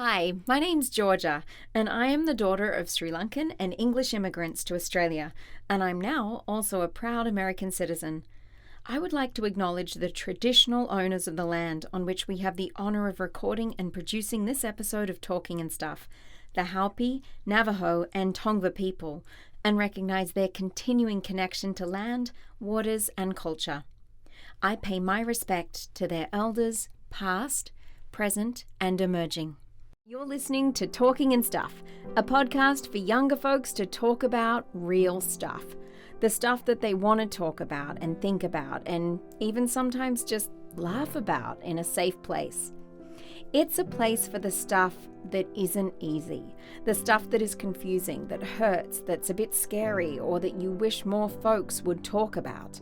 Hi, my name's Georgia, and I am the daughter of Sri Lankan and English immigrants to Australia, and I'm now also a proud American citizen. I would like to acknowledge the traditional owners of the land on which we have the honour of recording and producing this episode of Talking and Stuff, the Hopi, Navajo, and Tongva people, and recognise their continuing connection to land, waters, and culture. I pay my respect to their elders, past, present, and emerging. You're listening to Talking and Stuff, a podcast for younger folks to talk about real stuff. The stuff that they want to talk about and think about, and even sometimes just laugh about in a safe place. It's a place for the stuff that isn't easy, the stuff that is confusing, that hurts, that's a bit scary, or that you wish more folks would talk about.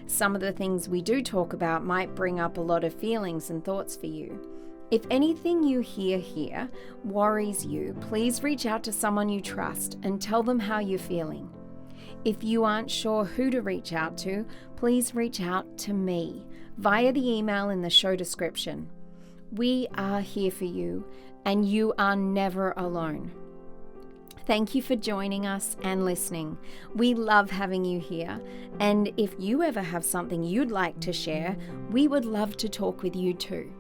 Some of the things we do talk about might bring up a lot of feelings and thoughts for you. If anything you hear here worries you, please reach out to someone you trust and tell them how you're feeling. If you aren't sure who to reach out to, please reach out to me via the email in the show description. We are here for you, and you are never alone. Thank you for joining us and listening. We love having you here, and if you ever have something you'd like to share, we would love to talk with you too.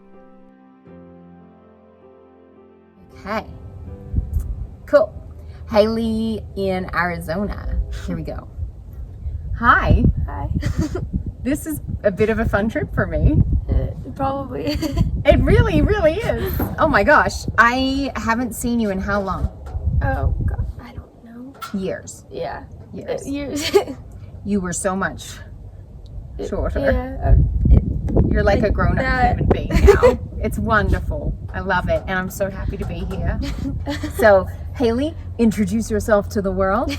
Okay, cool. Hailey in Arizona. Here we go. Hi. Hi. This is a bit of a fun trip for me. Probably. It really, really is. Oh my gosh. I haven't seen you in how long? Oh, God. I don't know. Years. Yeah. Years. Years. You were so much shorter. Yeah. You're like a grown-up that. human being now. It's wonderful. I love it. And I'm so happy to be here. So, Hailey, introduce yourself to the world. Do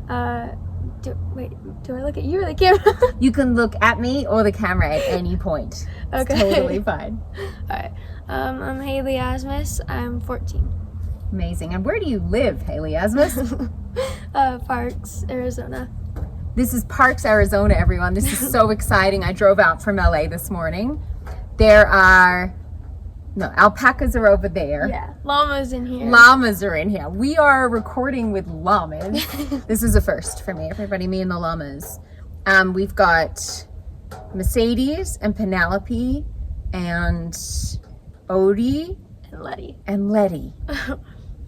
I look at you or the camera? You can look at me or the camera at any point. It's Okay. totally fine. Alright. I'm Hailey Asmus. I'm 14. Amazing. And where do you live, Hailey Asmus? Parks, Arizona. This is Parks, Arizona, everyone. This is so exciting. I drove out from LA this morning. Alpacas are over there. Yeah. Llamas in here. Llamas are in here. We are recording with llamas. This is a first for me, everybody, me and the llamas. We've got Mercedes and Penelope and Odie and Letty.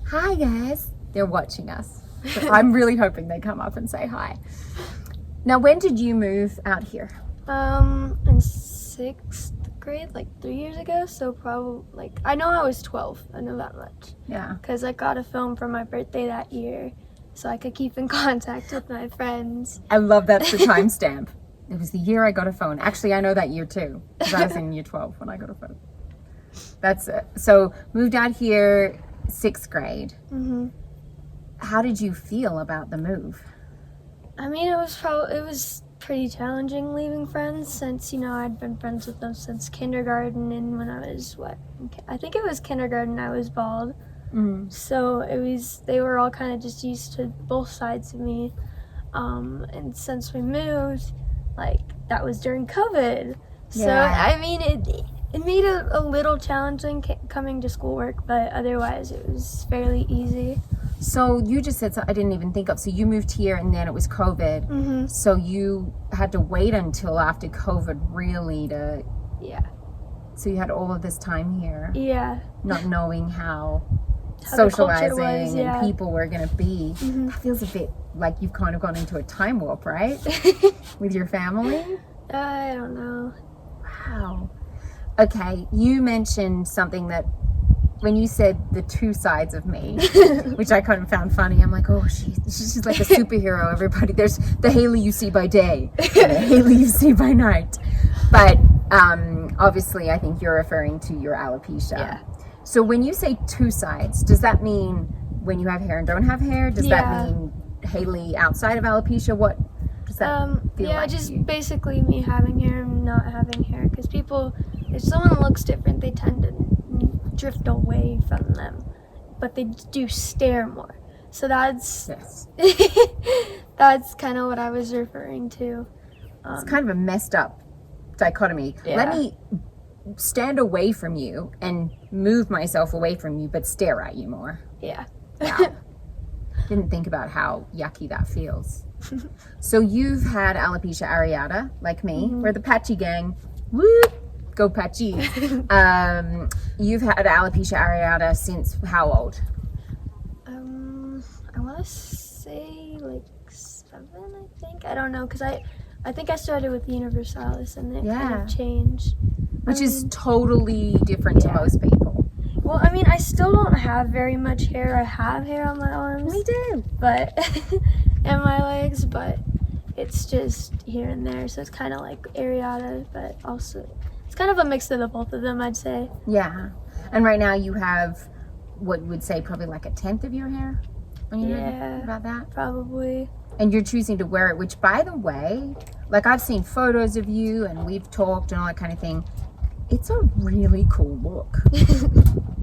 Hi, guys. They're watching us. So I'm really hoping they come up and say hi. Now, when did you move out here? In 6th grade, like 3 years ago. So probably, I know I was 12. I know that much. Yeah. Because I got a phone for my birthday that year, so I could keep in contact with my friends. I love that's the timestamp. It was the year I got a phone. Actually, I know that year too, because I was in year 12 when I got a phone. So moved out here 6th grade. Mm-hmm. How did you feel about the move? I mean, it was pretty challenging leaving friends since, I'd been friends with them since kindergarten, and when I was, I think it was kindergarten, I was bald. Mm. So they were all kind of just used to both sides of me. And since we moved, that was during COVID. So, Yeah. I mean, it made it a little challenging coming to schoolwork, but otherwise it was fairly easy. So you just said something I didn't even think of. So you moved here and then it was COVID. Mm-hmm. So you had to wait until after COVID really to... Yeah. So you had all of this time here. Yeah. Not knowing how How the culture socializing was, yeah. and people were going to be. Mm-hmm. That feels a bit like you've kind of gone into a time warp, right? With your family? I don't know. Wow. Okay, you mentioned something that when you said the two sides of me, which I kind of found funny, I'm like, oh, she's like a superhero, everybody. There's the Hailey you see by day, and the Hailey you see by night. But obviously, I think you're referring to your alopecia. Yeah. So when you say two sides, does that mean when you have hair and don't have hair? Does that mean Hailey outside of alopecia? What does that feel like just to you? basically me having hair and not having hair. Because people, if someone looks different, they tend to drift away from them, but they do stare more. So that's that's kind of what I was referring to. It's kind of a messed up dichotomy. Yeah. Let me stand away from you and move myself away from you, but stare at you more. Yeah. Wow. Didn't think about how yucky that feels. So you've had alopecia areata, like me. We're the patchy gang. Woo! Go patchy. You've had alopecia areata since how old? I want to say like 7, I think. I don't know, because I think I started with universalis and it kind of changed. Which is totally different to most people. Well, I mean, I still don't have very much hair. I have hair on my arms. Me too. But, and my legs, but it's just here and there. So it's kind of like areata, but also, it's kind of a mix of the both of them, I'd say. Yeah. And right now you have what you would say probably like a tenth of your hair on your head, about that? Probably. And you're choosing to wear it, which, by the way, like I've seen photos of you and we've talked and all that kind of thing. It's a really cool look.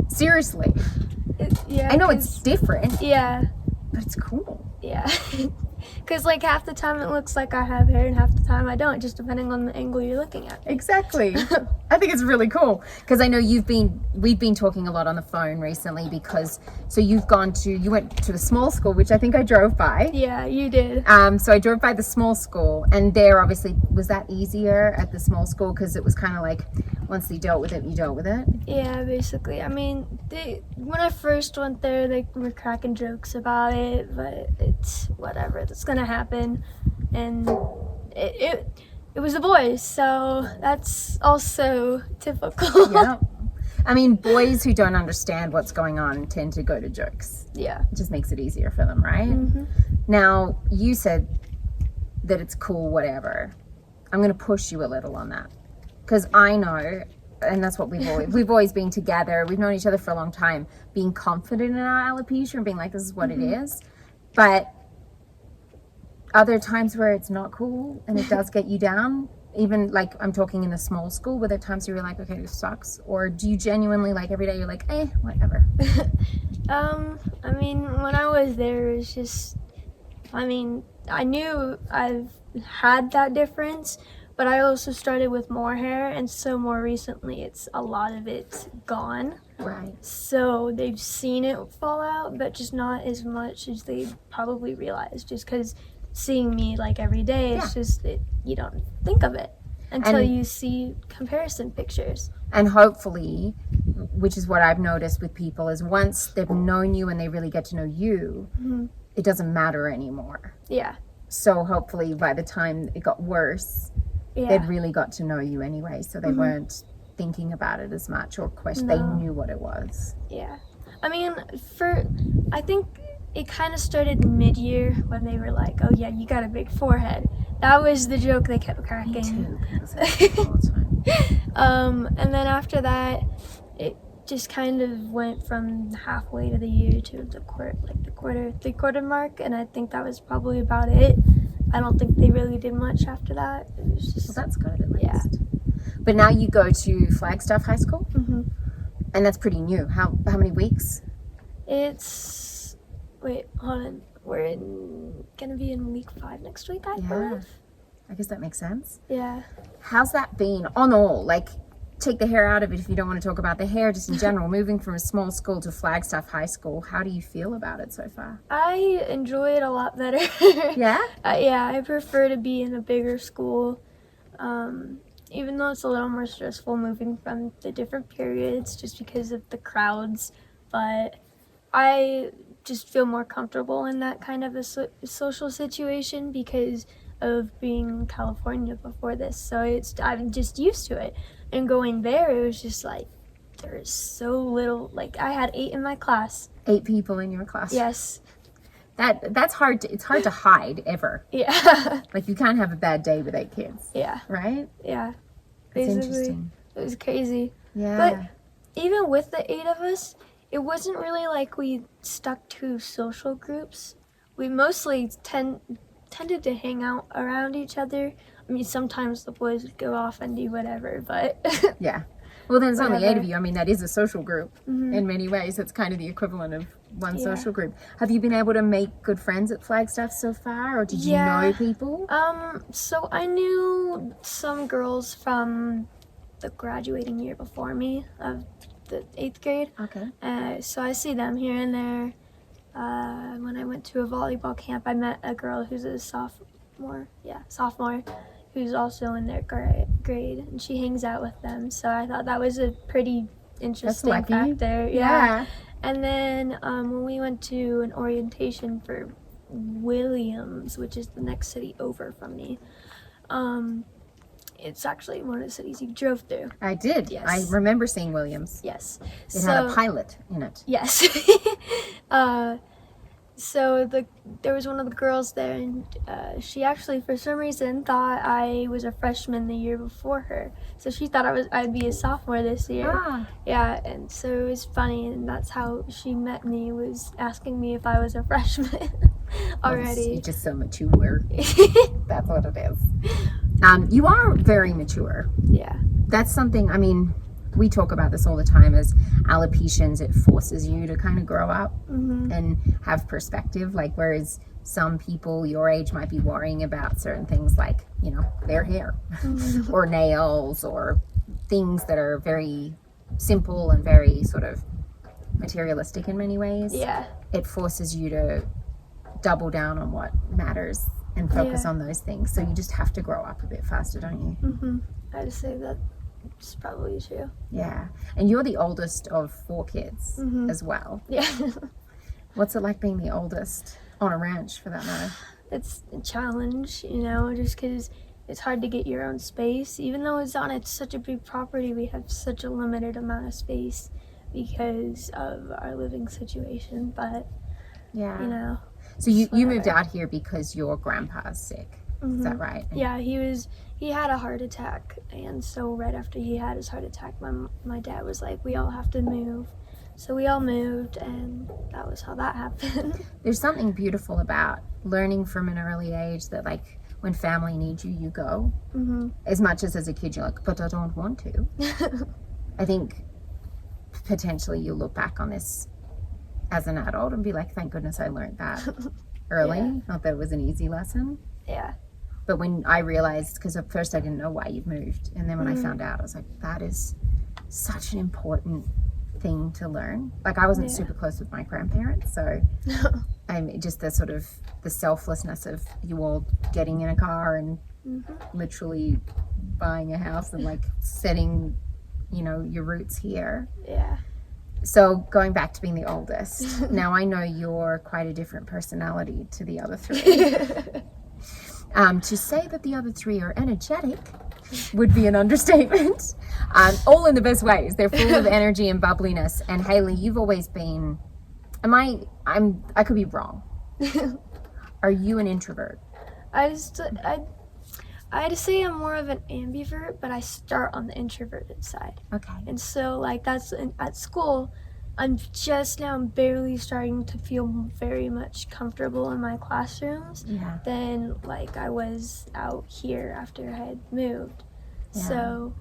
Seriously. Yeah. I know it's different. Yeah. But it's cool. Yeah. Because like half the time it looks like I have hair and half the time I don't, just depending on the angle you're looking at. Exactly. I think it's really cool because I know we've been talking a lot on the phone recently because you went to the small school, which I think I drove by. Yeah, you did. So I drove by the small school, and there obviously was that easier at the small school because it was kind of like once you dealt with it, you dealt with it. Yeah, basically. I mean, when I first went there, they were cracking jokes about it, but it's whatever. That's gonna happen, and it was the boys, so that's also typical. Yeah. I mean, boys who don't understand what's going on tend to go to jokes. Yeah. It just makes it easier for them, right? Mm-hmm. Now, you said that it's cool, whatever. I'm going to push you a little on that. Because I know, and that's what we've always been together. We've known each other for a long time, being confident in our alopecia and being like, this is what it is. But other times where it's not cool and it does get you down, even like I'm talking in the small school, were there times where you're like, okay, this sucks? Or do you genuinely like every day you're like, whatever? I mean, when I was there, it was just, I mean, I knew I've had that difference, but I also started with more hair, and so more recently, it's a lot of it's gone. Right. So they've seen it fall out, but just not as much as they probably realized, just because seeing me like every day, it's just, you don't think of it until you see comparison pictures. And hopefully, which is what I've noticed with people, is once they've known you and they really get to know you, it doesn't matter anymore. Yeah. So hopefully by the time it got worse, they'd really got to know you anyway, so they weren't thinking about it as much or question. They knew what it was. Yeah. I mean, I think it kind of started mid-year when they were like, oh yeah, you got a big forehead. That was the joke they kept cracking. Me too. People say that all the time. And then after that, it just kind of went from halfway to the year to the three-quarter mark, and I think that was probably about it. I don't think they really did much after that. It was just, well, that's good at least. Yeah. But now you go to Flagstaff High School, and that's pretty new. How many weeks? It's, wait, hold on. We're gonna be in week 5 next week, I believe. I guess that makes sense. Yeah. How's that been on all? Like, take the hair out of it if you don't want to talk about the hair, just in general. Moving from a small school to Flagstaff High School, how do you feel about it so far? I enjoy it a lot better. Yeah? Yeah, I prefer to be in a bigger school. Even though it's a little more stressful moving from the different periods just because of the crowds, but I just feel more comfortable in that kind of a social situation because of being in California before this. So I'm just used to it. And going there, it was just like, there's so little, like I had 8 in my class. 8 people in your class? Yes. That's hard it's hard to hide ever. Yeah. Like you can't have a bad day with 8 kids. Yeah. Right? Yeah. That's Basically, interesting. it was crazy. Yeah. But even with the 8 of us, it wasn't really like we stuck to social groups. We mostly tended to hang out around each other. I mean, sometimes the boys would go off and do whatever, but... Yeah. Well, there's only 8 Whatever. of you. I mean, that is a social group in many ways. It's kind of the equivalent of one social group. Have you been able to make good friends at Flagstaff so far, or did you know people? So I knew some girls from the graduating year before me of the 8th grade. Okay. So I see them here and there. When I went to a volleyball camp, I met a girl who's a sophomore, who's also in their grade, and she hangs out with them. So I thought that was a pretty interesting factor. Yeah. And then when we went to an orientation for Williams, which is the next city over from me, it's actually one of the cities you drove through. I did. Yes. I remember seeing Williams. Yes. It had a pilot in it. Yes. So there was one of the girls there, and she actually, for some reason, thought I was a freshman the year before her. So she thought I'd be a sophomore this year. Ah. Yeah, and so it was funny, and that's how she met me, was asking me if I was a freshman already. You're just so mature. That's what it is. You are very mature. Yeah. That's something, I mean, we talk about this all the time as alopecians. It forces you to kind of grow up and have perspective. Like, whereas some people your age might be worrying about certain things like, you know, their hair or nails or things that are very simple and very sort of materialistic in many ways. Yeah. It forces you to double down on what matters and focus on those things. So you just have to grow up a bit faster, don't you? I'd say that it's probably true. Yeah. And you're the oldest of 4 kids as well. Yeah. What's it like being the oldest on a ranch, for that matter? It's a challenge, you know, just because it's hard to get your own space. Even though it's such a big property, we have such a limited amount of space because of our living situation. But, Yeah. you know. So you moved out here because your grandpa's sick. Is that right? Yeah, he had a heart attack, and so right after he had his heart attack, my dad was like, we all have to move. So we all moved, and that was how that happened. There's something beautiful about learning from an early age that, like, when family needs you, you go. As much as a kid, you're like, but I don't want to. I think potentially you'll look back on this as an adult and be like, thank goodness I learned that early. Yeah. Not that it was an easy lesson. Yeah. But when I realized, because at first I didn't know why you've moved, and then when I found out, I was like, that is such an important thing to learn. Like, I wasn't super close with my grandparents, so I'm just the sort of the selflessness of you all getting in a car and literally buying a house and like setting, you know, your roots here. Yeah. So going back to being the oldest, now I know you're quite a different personality to the other 3. To say that the other 3 are energetic would be an understatement. All in the best ways. They're full of energy and bubbliness. And Hailey, you've always been. I could be wrong. Are you an introvert? I'd say I'm more of an ambivert, but I start on the introverted side. Okay. And so, like, that's at school, I'm just now barely starting to feel very much comfortable in my classrooms than, like, I was out here after I had moved. Yeah. So,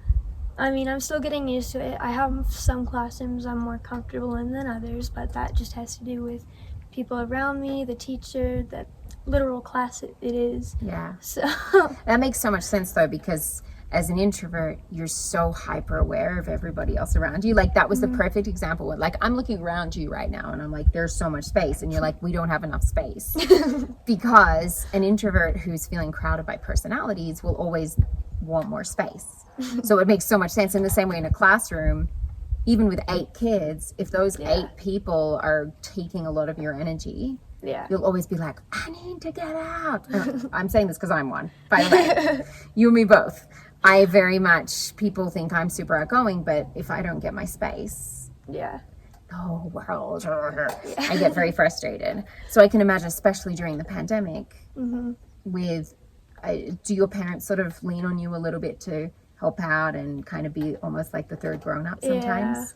I mean, I'm still getting used to it. I have some classrooms I'm more comfortable in than others, but that just has to do with people around me, the teacher, the literal class it is. Yeah. So that makes so much sense, though, because as an introvert, you're so hyper aware of everybody else around you. Like, that was the perfect example. Like, I'm looking around you right now and I'm like, there's so much space. And you're like, we don't have enough space. Because an introvert who's feeling crowded by personalities will always want more space. So it makes so much sense. In the same way in a classroom, even with 8 kids, if those 8 people are taking a lot of your energy, you'll always be like, I need to get out. I'm saying this because I'm one, by the way. You and me both. I very much, people think I'm super outgoing, but if I don't get my space, the whole world, I get very frustrated. So I can imagine, especially during the pandemic, with, do your parents sort of lean on you a little bit to help out and kind of be almost like the third grown-up sometimes?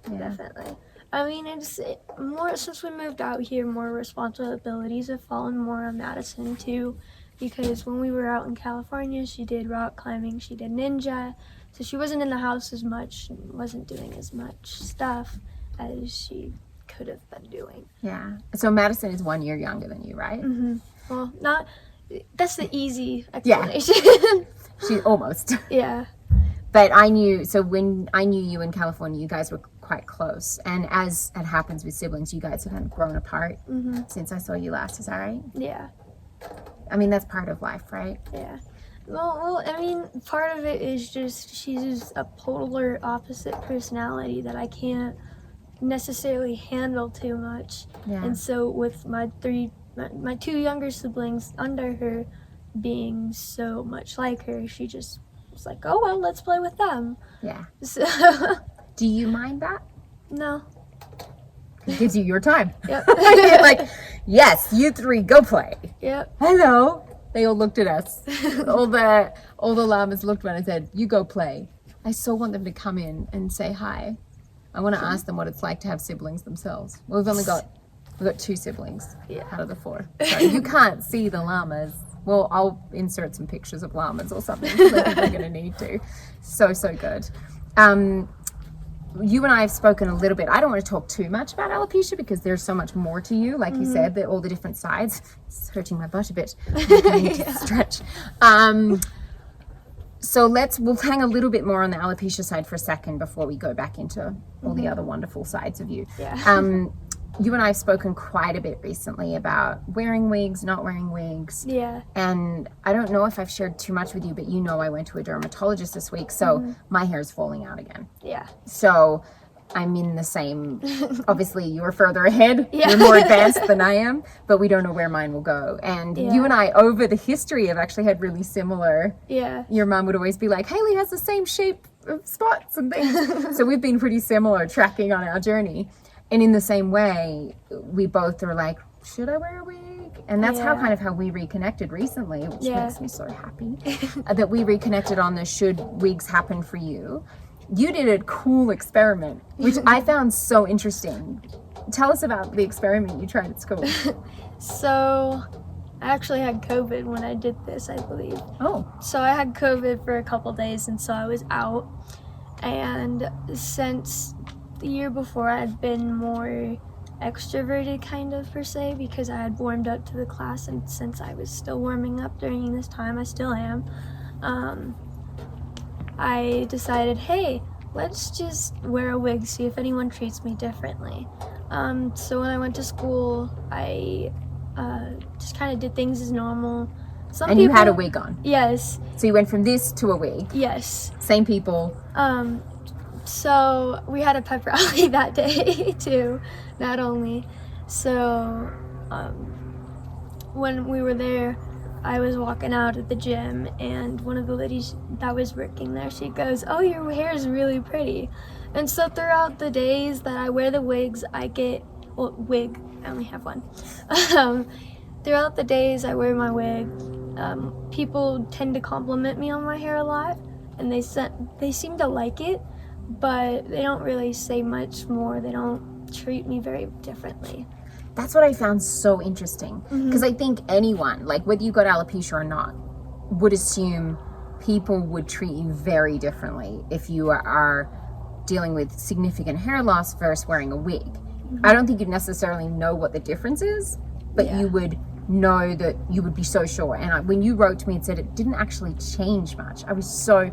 Definitely. I mean, it's more, since we moved out here, more responsibilities have fallen more on Madison too, because when we were out in California, she did rock climbing, she did ninja, so she wasn't in the house as much, wasn't doing as much stuff as she could have been doing. Yeah. So Madison is 1 year younger than you, right? Well, that's the easy explanation. She almost. Yeah. But I knew, so when I knew you in California, you guys were quite close. And as it happens with siblings, you guys have kind of grown apart since I saw you last. Is that right? Yeah. I mean, that's part of life, right? Yeah. Well, I mean, part of it is just she's a polar opposite personality that I can't necessarily handle too much. Yeah. And so with my two younger siblings under her being so much like her, she just was like, oh, well, let's play with them. Yeah. So, Do you mind that? no. It gives you your time. Yep. You're like, yes, you three, go play. Yep. Hello. They all looked at us. all the llamas looked at us and said, you go play. I so want them to come in and say hi. I want to ask them what it's like to have siblings themselves. Well, we've got 2 siblings out of the 4. So you can't see the llamas. Well, I'll insert some pictures of llamas or something because I think we're going to need to. So good. You and I have spoken a little bit. I don't want to talk too much about alopecia because there's so much more to you. Like you said, all the different sides. It's hurting my butt a bit. I need to stretch. So we'll hang a little bit more on the alopecia side for a second before we go back into all the other wonderful sides of you. Yeah. You and I have spoken quite a bit recently about wearing wigs, not wearing wigs. Yeah. And I don't know if I've shared too much with you, but you know I went to a dermatologist this week, so my hair is falling out again. Yeah. So I'm in the same, obviously you're further ahead, Yeah. you're more advanced than I am, but we don't know where mine will go. And you and I, over the history, have actually had really similar, your mom would always be like, Hailey has the same shape of spots and things. So we've been pretty similar tracking on our journey. And in the same way, we both are like, should I wear a wig? And that's how we reconnected recently, which makes me so happy that we reconnected on the should wigs happen for you. You did a cool experiment, which I found so interesting. Tell us about the experiment you tried at school. So, I actually had COVID when I did this, I believe. Oh. So I had COVID for a couple days, and so I was out. And since the year before, I had been more extroverted kind of per se because I had warmed up to the class, and since I was still warming up during this time, I still am. I decided, hey, let's just wear a wig, see if anyone treats me differently. So when I went to school, I just kind of did things as normal. You had a wig on? Yes. So you went from this to a wig? Yes. Same people? So we had a pep rally that day too, not only. So when we were there, I was walking out at the gym, and one of the ladies that was working there, she goes, oh, your hair is really pretty. And so throughout the days that I wear the wigs, I only have one. Throughout the days I wear my wig, people tend to compliment me on my hair a lot, and they seem to like it, but they don't really say much more. They don't treat me very differently. That's what I found so interesting, because I think anyone, like whether you got alopecia or not, would assume people would treat you very differently if you are dealing with significant hair loss versus wearing a wig. I don't think you'd necessarily know what the difference is, but you would know that you would be so sure. And when you wrote to me and said it didn't actually change much, I was so,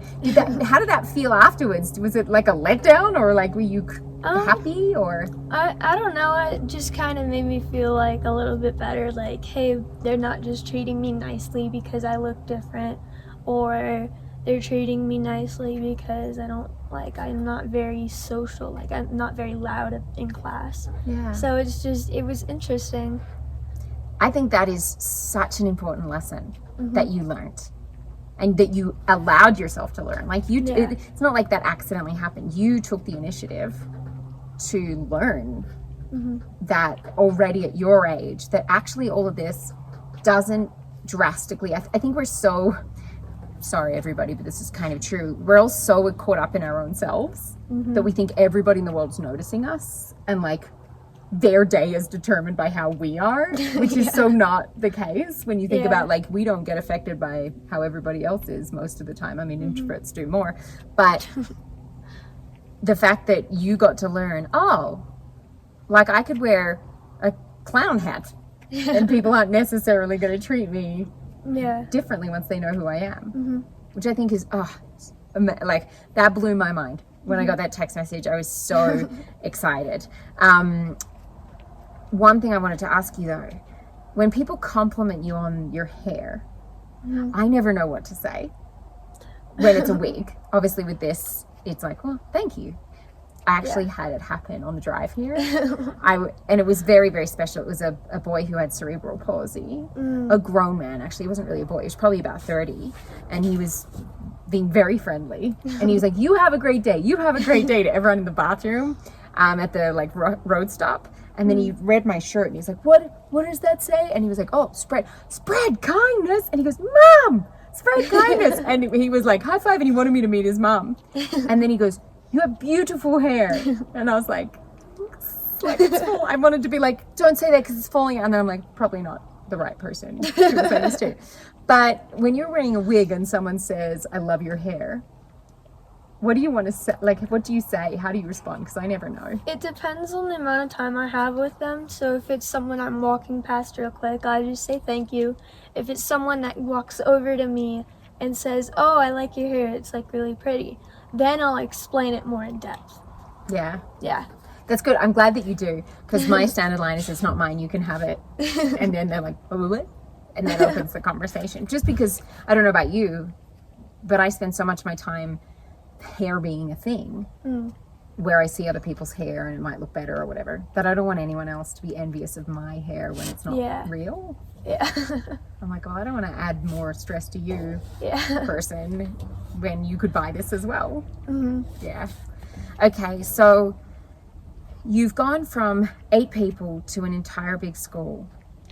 how did that feel afterwards? Was it like a letdown, or like were you happy, or? I don't know, it just kind of made me feel like a little bit better, like, hey, they're not just treating me nicely because I look different, or they're treating me nicely because I'm not very social, like I'm not very loud in class. Yeah. So it was interesting. I think that is such an important lesson that you learned, and that you allowed yourself to learn. Like it's not like that accidentally happened. You took the initiative to learn that already at your age, that actually all of this doesn't drastically, I think we're so, sorry everybody, but this is kind of true. We're all so caught up in our own selves that we think everybody in the world's noticing us, and like their day is determined by how we are, which is so not the case when you think about, like, we don't get affected by how everybody else is most of the time. I mean, introverts do more, but the fact that you got to learn, like I could wear a clown hat and people aren't necessarily going to treat me differently once they know who I am, which I think is like, that blew my mind. When I got that text message, I was so excited. One thing I wanted to ask you though, when people compliment you on your hair, I never know what to say when it's a wig. Obviously with this, it's like, well, thank you. I actually had it happen on the drive here. And it was very, very special. It was a boy who had cerebral palsy, a grown man, actually. He wasn't really a boy. He was probably about 30. And he was being very friendly. And he was like, you have a great day. You have a great day to everyone in the bathroom at the like road stop. And then he read my shirt and he's like, what does that say? And he was like, oh, spread kindness. And he goes, Mom, spread kindness. And he was like, high five. And he wanted me to meet his mom. And then he goes, you have beautiful hair. And I was like it's full. I wanted to be like, don't say that because it's falling out. And then I'm like, probably not the right person to say this to. But when you're wearing a wig and someone says, I love your hair, what do you want to say? Like, what do you say? How do you respond? Because I never know. It depends on the amount of time I have with them. So if it's someone I'm walking past real quick, I just say thank you. If it's someone that walks over to me and says, oh, I like your hair, it's like really pretty, then I'll explain it more in depth. Yeah. Yeah. That's good. I'm glad that you do, because my standard line is, it's not mine, you can have it. And then they're like, what? And that opens the conversation. Just because, I don't know about you, but I spend so much of my time hair being a thing, where I see other people's hair and it might look better or whatever, that I don't want anyone else to be envious of my hair when it's not real. Yeah. I'm like, oh, I don't want to add more stress to you, person, when you could buy this as well. Yeah. Okay, so you've gone from 8 people to an entire big school.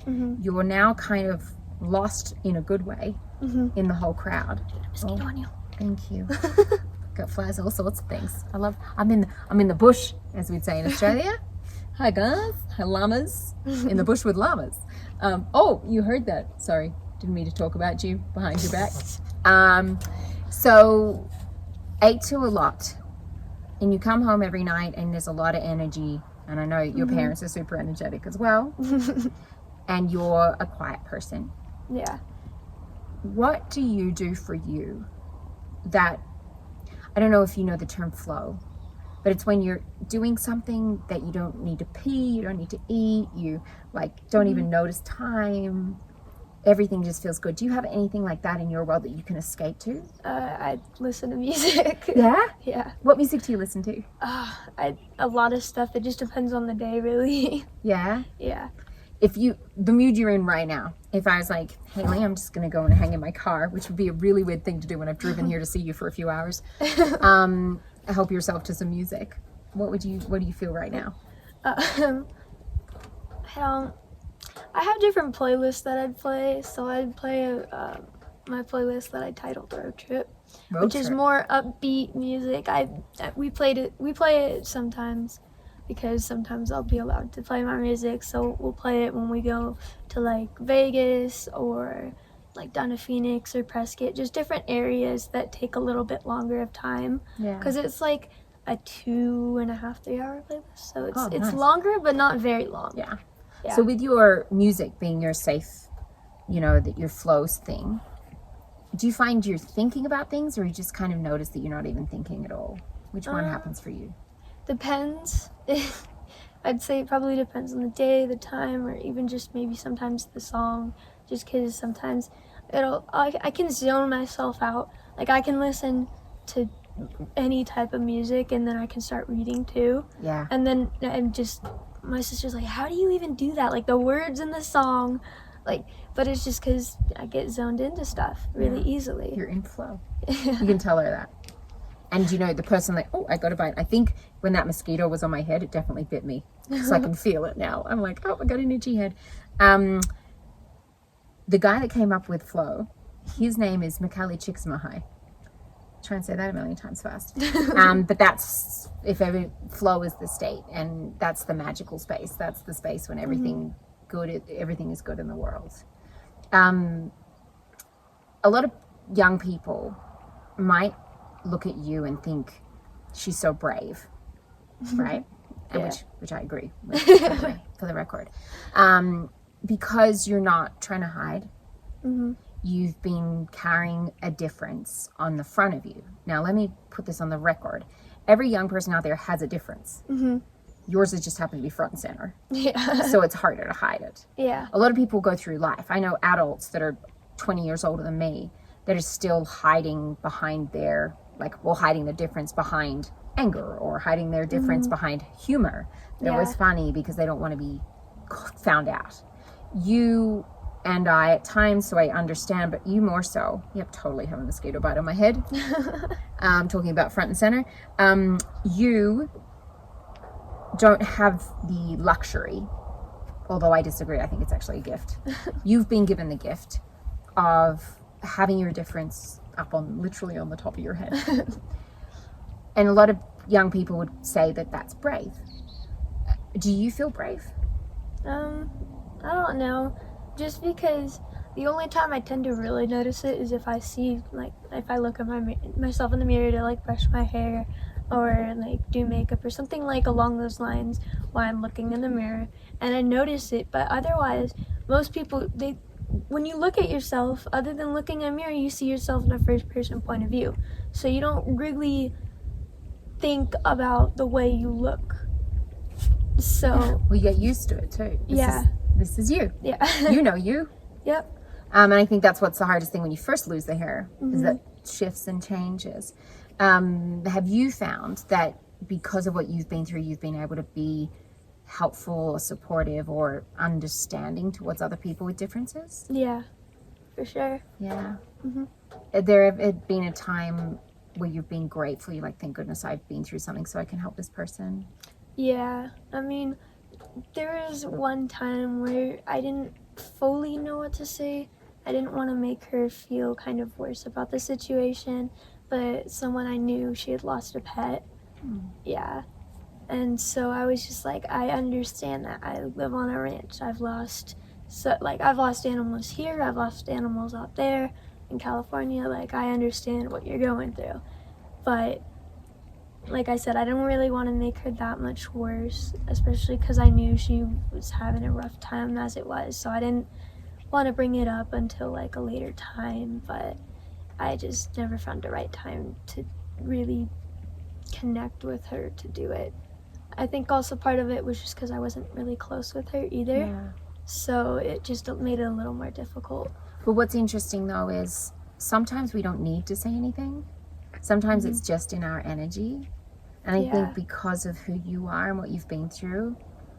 You're now kind of lost in a good way in the whole crowd. Mosquito on you. Thank you. Got flies, all sorts of things. I'm in the bush, as we'd say in Australia. Hi guys, hi llamas. In the bush with llamas. Oh, you heard that. Sorry, didn't mean to talk about you behind your back. So 8 to a lot, and you come home every night and there's a lot of energy, and I know your parents are super energetic as well. And you're a quiet person. Yeah. What do you do for you that, I don't know if you know the term flow, but it's when you're doing something that you don't need to pee, you don't need to eat, you like don't even notice time, everything just feels good. Do you have anything like that in your world that you can escape to? I listen to music. Yeah? Yeah. What music do you listen to? A lot of stuff. It just depends on the day, really. Yeah? Yeah. The mood you're in right now, if I was like, Hailey, I'm just going to go and hang in my car, which would be a really weird thing to do when I've driven here to see you for a few hours, help yourself to some music. What do you feel right now? I have different playlists that I'd play. So I'd play my playlist that I titled Road Trip, which is more upbeat music. We play it sometimes, because sometimes I'll be allowed to play my music, so we'll play it when we go to like Vegas or like down to Phoenix or Prescott, just different areas that take a little bit longer of time. Yeah. Because it's like a 2.5, 3 hour playlist, so it's nice. Longer but not very long. Yeah. So with your music being your safe, that your flows thing, do you find you're thinking about things, or you just kind of notice that you're not even thinking at all? Which one happens for you? Depends. I'd say it probably depends on the day, the time, or even just maybe sometimes the song, just because sometimes I can zone myself out. Like, I can listen to any type of music and then I can start reading too. Yeah. And then my sister's like, how do you even do that? Like, the words in the song, but it's just because I get zoned into stuff really easily. You're in flow. You can tell her that. And the person I got a bite. I think when that mosquito was on my head, it definitely bit me, because I can feel it now. I'm like, oh, I got an itchy head. The guy that came up with flow, his name is Macaulay Csikszentmihalyi. Try and say that a million times fast. But that's, if ever, flow is the state, and that's the magical space. That's the space when everything is good in the world. A lot of young people might look at you and think, she's so brave, right? Which I agree with, for the record. Because you're not trying to hide. you've been carrying a difference on the front of you. Now, let me put this on the record. Every young person out there has a difference. Yours is just happened to be front and center. Yeah. So it's harder to hide it. Yeah. A lot of people go through life. I know adults that are 20 years older than me that are still hiding behind their, hiding the difference behind anger, or hiding their difference behind humor. That was funny because they don't want to be found out. You and I at times, so I understand, but you more so. Yep, totally have a mosquito bite on my head. Talking about front and center. You don't have the luxury, although I disagree, I think it's actually a gift. You've been given the gift of having your difference up on, literally on the top of your head. And a lot of young people would say that that's brave. Do you feel brave? I don't know. Just because the only time I tend to really notice it is if I see, if I look at myself in the mirror to, brush my hair or, do makeup or something along those lines while I'm looking in the mirror, and I notice it. But otherwise, most people, when you look at yourself, other than looking in a mirror, you see yourself in a first-person point of view. So you don't really think about the way you look. So... Well, you get used to it, too. This is you. Yeah. You know you. Yep. And I think that's what's the hardest thing when you first lose the hair, is that shifts and changes. Have you found that because of what you've been through, you've been able to be helpful or supportive or understanding towards other people with differences? Yeah, for sure. Yeah. There have been a time where you've been grateful, you're like, thank goodness I've been through something so I can help this person? Yeah, I mean, there was one time where I didn't fully know what to say. I didn't want to make her feel kind of worse about the situation, but someone I knew, she had lost a pet. Yeah. And so I was just like, I understand that. I live on a ranch. I've lost animals here. I've lost animals out there in California. I understand what you're going through. But like I said, I didn't really want to make her that much worse, especially because I knew she was having a rough time as it was. So I didn't want to bring it up until a later time, but I just never found the right time to really connect with her to do it. I think also part of it was just because I wasn't really close with her either. Yeah. So it just made it a little more difficult. But what's interesting though is sometimes we don't need to say anything. Sometimes it's just in our energy. And I think because of who you are and what you've been through,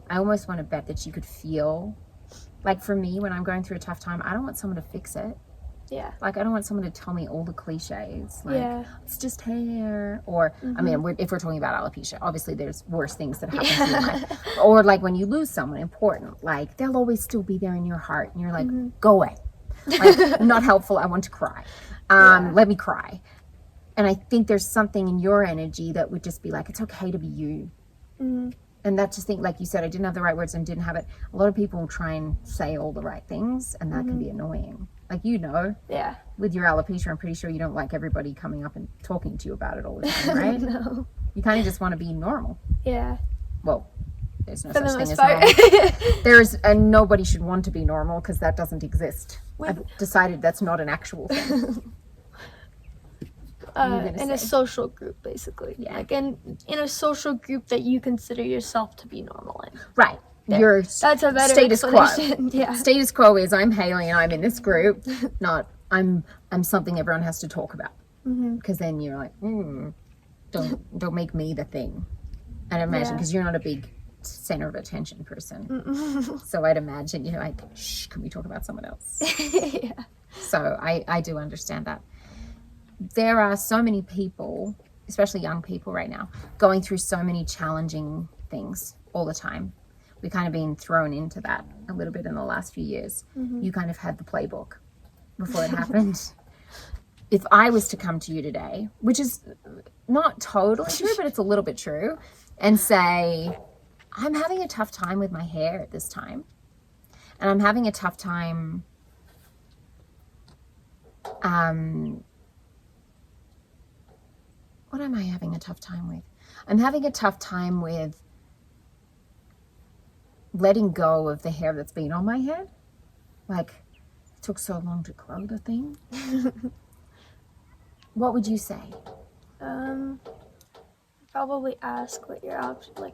I almost want to bet that you could feel, for me, when I'm going through a tough time, I don't want someone to fix it. Yeah. I don't want someone to tell me all the cliches. It's just hair. Or, I mean, if we're talking about alopecia, obviously there's worse things that happen to your life. Or when you lose someone important, they'll always still be there in your heart. And you're like, go away. Not helpful. I want to cry. Let me cry. And I think there's something in your energy that would just be it's okay to be you. And that just think, like you said, I didn't have the right words and didn't have it. A lot of people try and say all the right things, and that can be annoying. Yeah. With your alopecia, I'm pretty sure you don't like everybody coming up and talking to you about it all the time, right? No. You kind of just want to be normal. Yeah. Well, there's no For the such thing most as normal. And nobody should want to be normal because that doesn't exist. I've decided that's not an actual thing. In a social group, basically. Yeah. In a social group that you consider yourself to be normal in. Right. That's a better status quo. Yeah. Status quo is I'm Hailey and I'm in this group, not I'm something everyone has to talk about. Because then you're like, don't make me the thing. I'd imagine because you're not a big center of attention person. So I'd imagine you're like, shh, can we talk about someone else? Yeah. So I do understand that. There are so many people, especially young people right now, going through so many challenging things all the time. We've kind of been thrown into that a little bit in the last few years. You kind of had the playbook before it happened. If I was to come to you today, which is not totally true, but it's a little bit true, and say, I'm having a tough time with my hair at this time, and I'm having a tough time what am I having a tough time with? I'm having a tough time with letting go of the hair that's been on my head. took so long to grow the thing. What would you say? Probably ask what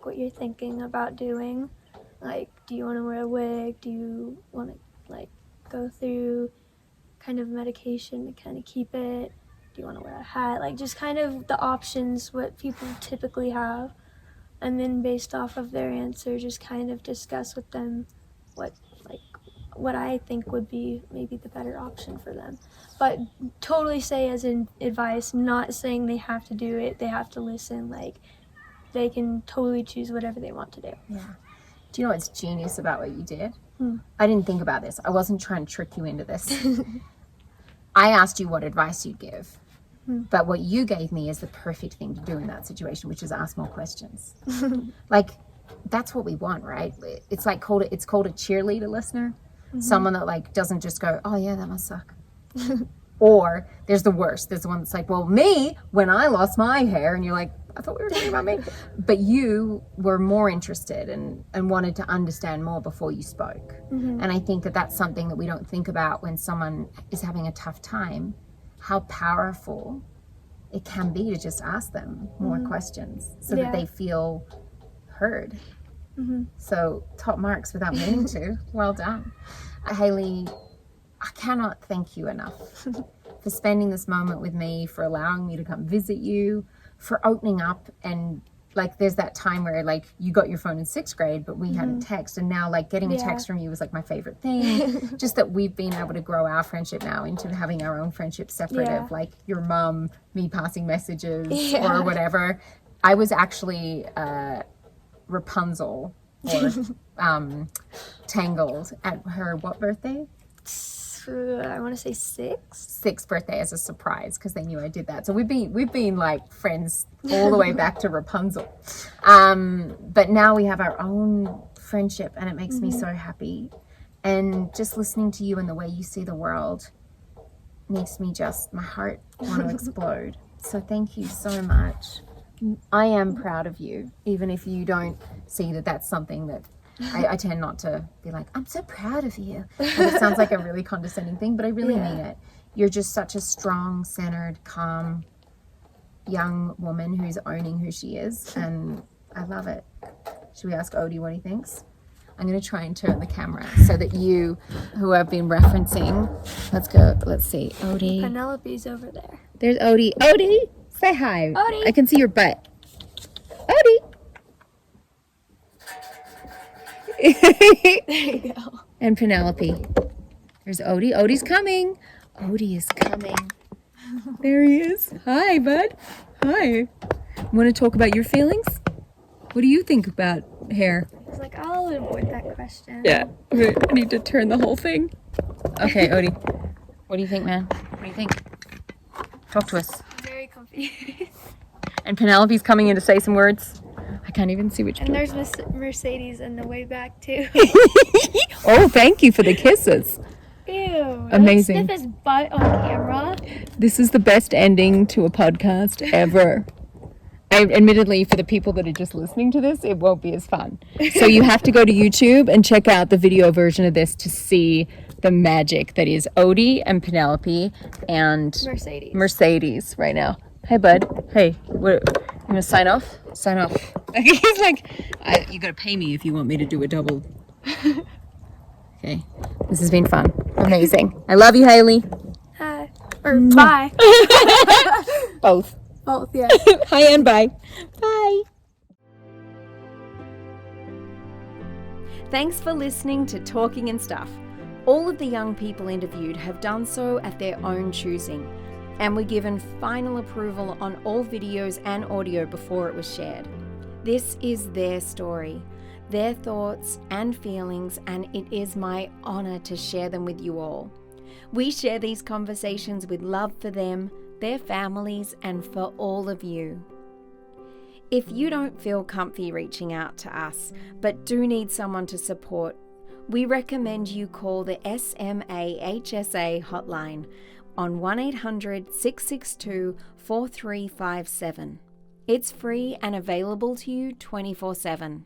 what you're thinking about doing. Like, do you want to wear a wig? Do you want to like go through kind of medication to kind of keep it? Do you want to wear a hat? Like, just kind of the options what people typically have, and then based off of their answer, just kind of discuss with them what I think would be maybe the better option for them. But totally say as in advice, not saying they have to do it, they have to listen. Like, they can totally choose whatever they want to do. Yeah. Do you know what's genius about what you did? I didn't think about this. I wasn't trying to trick you into this. I asked you what advice you'd give. But what you gave me is the perfect thing to do in that situation, which is ask more questions. Like, that's what we want, right? It's called a cheerleader listener. Someone that like doesn't just go, oh yeah, that must suck. Or there's the worst. There's the one that's like, well, me, when I lost my hair, and you're like, I thought we were talking about me. But you were more interested and wanted to understand more before you spoke. And I think that that's something that we don't think about when someone is having a tough time, how powerful it can be to just ask them more questions so that they feel heard. So top marks without meaning to. Well done. Hailey, I cannot thank you enough for spending this moment with me, for allowing me to come visit you, for opening up. And like, there's that time where like you got your phone in 6th grade, but we hadn't text, and now like getting a text from you was like my favorite thing. Just that we've been able to grow our friendship now into having our own friendship separate of like your mum, me passing messages or whatever. I was actually Rapunzel or Tangled at her what birthday? I want to say 6th birthday as a surprise, because they knew I did that. So we've been like friends all the way back to Rapunzel. But now we have our own friendship, and it makes me so happy. And just listening to you and the way you see the world makes me my heart want to explode. So thank you so much. I am proud of you, even if you don't see that that's something that I tend not to be like, I'm so proud of you. It sounds like a really condescending thing, but I really mean it. You're just such a strong, centered, calm young woman who's owning who she is, and I love it. Should we ask Odie what he thinks? I'm going to try and turn the camera so that you, who I've been referencing, let's see, Odie. Penelope's over there. There's Odie. Odie, say hi. Odie. I can see your butt. Odie. There you go. And Penelope. There's Odie. Odie's coming. Odie is coming. There he is. Hi, bud. Hi. Want to talk about your feelings? What do you think about hair? I was like, I'll avoid that question. Yeah. Okay, I need to turn the whole thing. Okay, Odie. What do you think, man? What do you think? Talk to us. Very comfy. And Penelope's coming in to say some words. I can't even see which. And there's Mercedes in the way back too. Oh, thank you for the kisses. Ew. Amazing. Sniff his butt on camera. This is the best ending to a podcast ever. Admittedly, for the people that are just listening to this, it won't be as fun. So you have to go to YouTube and check out the video version of this to see the magic that is Odie and Penelope and Mercedes right now. Hey, bud. Hey, what? You gonna sign off? Sign off. He's like, you gotta pay me if you want me to do a double. Okay, this has been fun. Amazing. I love you, Hailey. Hi. Or bye. Both. Both, yeah. Hi and bye. Bye. Thanks for listening to Talking and Stuff. All of the young people interviewed have done so at their own choosing, and were given final approval on all videos and audio before it was shared. This is their story, their thoughts and feelings, and it is my honor to share them with you all. We share these conversations with love for them, their families, and for all of you. If you don't feel comfy reaching out to us, but do need someone to support, we recommend you call the SMAHSA hotline on 1-800-662-4357. It's free and available to you 24/7.